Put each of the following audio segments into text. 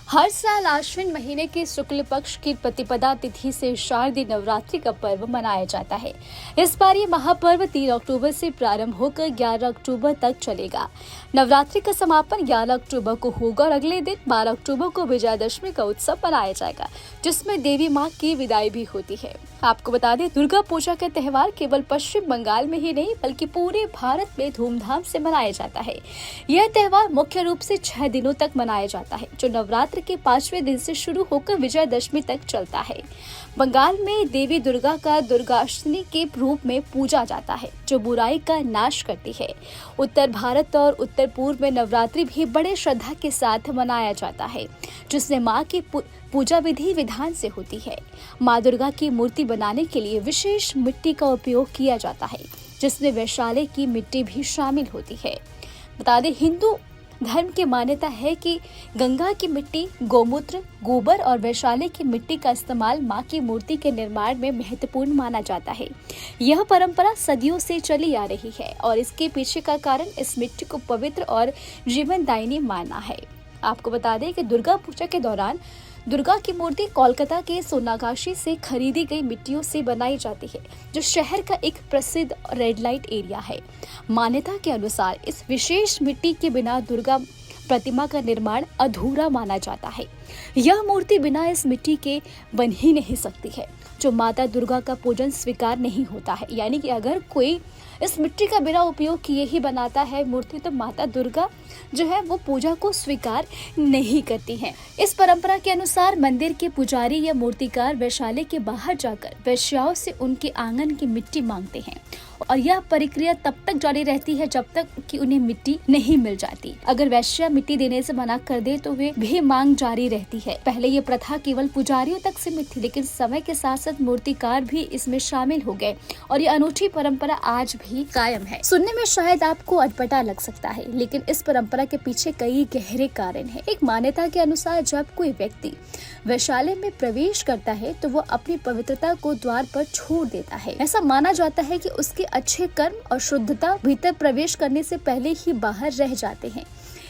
हर साल आश्विन महीने के शुक्ल पक्ष की प्रतिपदा तिथि से शारदीय नवरात्रि का पर्व मनाया जाता है। इस बार ये महापर्व 3 अक्टूबर से प्रारंभ होकर 11 अक्टूबर तक चलेगा। नवरात्रि का समापन 11 अक्टूबर को होगा और अगले दिन 12 अक्टूबर को विजयादशमी का उत्सव मनाया जाएगा, जिसमें देवी माँ की विदाई भी होती है। आपको बता दें, दुर्गा पूजा का त्योहार केवल पश्चिम बंगाल में ही नहीं बल्कि पूरे भारत में धूमधाम से मनाया जाता है। यह त्योहार मुख्य रूप से 6 दिनों तक मनाया जाता है, जो नवरात्र के 5वें दिन से शुरू होकर विजयादशमी तक चलता है। बंगाल में देवी दुर्गा का दुर्गाष्टमी के रूप में पूजा जाता है, जो बुराई का नाश करती है। उत्तर भारत और उत्तर पूर्व में नवरात्रि भी बड़े श्रद्धा के साथ मनाया जाता है, जिसमें माँ की पूजा विधि विधान से होती है। माँ दुर्गा की मूर्ति बनाने के लिए विशेष मिट्टी का उपयोग किया जाता है, जिसमें वैशाली की मिट्टी भी शामिल होती है। बता दें, हिंदू धर्म की मान्यता है कि गंगा की मिट्टी, गोमूत्र, गोबर और वैशाली की मिट्टी का इस्तेमाल मां की मूर्ति के निर्माण में महत्वपूर्ण माना जाता है। यह परंपरा सदियों से चली आ रही है और इसके पीछे का कारण इस मिट्टी को पवित्र और जीवनदायिनी मानना है। आपको बता दें कि दुर्गा पूजा के दौरान दुर्गा की मूर्ति कोलकाता के सोनागाछी से खरीदी गई मिट्टियों से बनाई जाती है, जो शहर का एक प्रसिद्ध रेड लाइट एरिया है। मान्यता के अनुसार इस विशेष मिट्टी के बिना दुर्गा प्रतिमा का निर्माण अधूरा माना जाता है। यह मूर्ति बिना इस मिट्टी के बन ही नहीं सकती है, जो माता दुर्गा का पूजन स्वीकार नहीं होता है। यानी कि अगर कोई इस मिट्टी का बिना उपयोग किए ही बनाता है मूर्ति, तो माता दुर्गा जो है वो पूजा को स्वीकार नहीं करती हैं। इस परंपरा के अनुसार मंदिर के पुजारी या मूर्तिकार वैशाली के बाहर जाकर वैश्याओं से उनके आंगन की मिट्टी मांगते हैं और यह प्रक्रिया तब तक जारी रहती है जब तक कि उन्हें मिट्टी नहीं मिल जाती। अगर वैश्या मिट्टी देने से मना कर दे तो वे भी मांग जारी रहती है। पहले ये प्रथा केवल पुजारियों तक सीमित थी, लेकिन समय के साथ साथ मूर्तिकार भी इसमें शामिल हो गए और ये अनूठी परंपरा आज भी कायम है। सुनने में शायद आपको अटपटा लग सकता है, लेकिन इस परंपरा के पीछे कई गहरे कारण हैं। एक मान्यता के अनुसार जब कोई व्यक्ति वैशाली में प्रवेश करता है तो वो अपनी पवित्रता को द्वार पर छोड़ देता है। ऐसा माना जाता है कि उसके अच्छे कर्म और शुद्धता भीतर प्रवेश करने से पहले ही बाहर रह जाते हैं।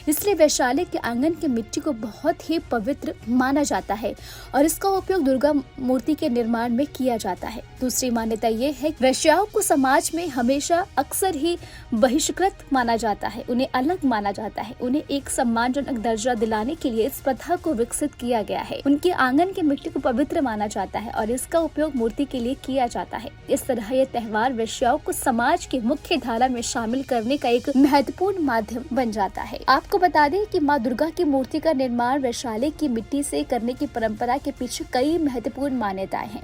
इसलिए वैशाली के आंगन की मिट्टी को बहुत ही पवित्र माना जाता है और इसका उपयोग दुर्गा मूर्ति के निर्माण में किया जाता है। दूसरी मान्यता ये है कि वैश्याओं को समाज में हमेशा अक्सर ही बहिष्कृत माना जाता है, उन्हें अलग माना जाता है। उन्हें एक सम्मानजनक दर्जा दिलाने के लिए इस प्रथा को विकसित किया गया है। उनके आंगन की मिट्टी को पवित्र माना जाता है और इसका उपयोग मूर्ति के लिए किया जाता है। इस तरह यह त्योहार वैश्याओं को समाज की मुख्य धारा में शामिल करने का एक महत्वपूर्ण माध्यम बन जाता है। आपको बता दें कि माँ दुर्गा की मूर्ति का निर्माण वैशाली की मिट्टी से करने की परंपरा के पीछे कई महत्वपूर्ण मान्यताएं हैं।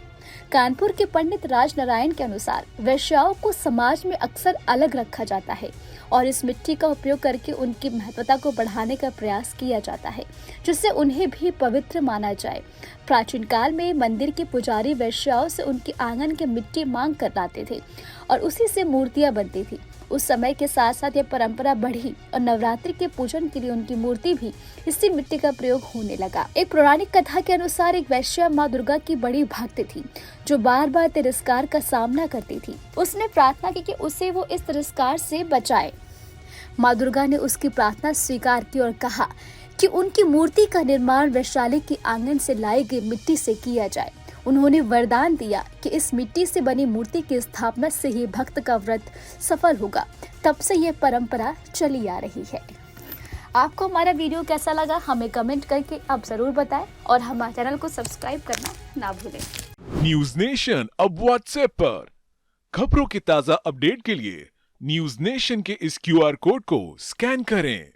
कानपुर के पंडित राजनारायण के अनुसार वैश्याओं को समाज में अक्सर अलग रखा जाता है और इस मिट्टी का उपयोग करके उनकी महत्वता को बढ़ाने का प्रयास किया जाता है, जिससे उन्हें भी पवित्र माना जाए। प्राचीन काल में मंदिर के पुजारी वैश्याओं से उनके आंगन की मिट्टी मांग कर लाते थे और उसी से मूर्तियां बनती थी। उस समय के साथ साथ यह परंपरा बढ़ी और नवरात्रि के पूजन के लिए उनकी मूर्ति भी इसी मिट्टी का प्रयोग होने लगा। एक पौराणिक कथा के अनुसार एक वैश्या माँ दुर्गा की बड़ी भक्त थी, जो बार बार तिरस्कार का सामना करती थी। उसने प्रार्थना की कि उसे वो इस तिरस्कार से बचाए। माँ दुर्गा ने उसकी प्रार्थना स्वीकार की और कहा कि उनकी मूर्ति का निर्माण वैशाली के आंगन से लाई गई मिट्टी से किया जाए। उन्होंने वरदान दिया कि इस मिट्टी से बनी मूर्ति की स्थापना से ही भक्त का व्रत सफल होगा। तब से यह परंपरा चली आ रही है। आपको हमारा वीडियो कैसा लगा हमें कमेंट करके आप जरूर बताएं और हमारे चैनल को सब्सक्राइब करना ना भूलें। न्यूज नेशन अब व्हाट्सएप पर खबरों की ताजा अपडेट के लिए न्यूज नेशन के इस QR कोड को स्कैन करें।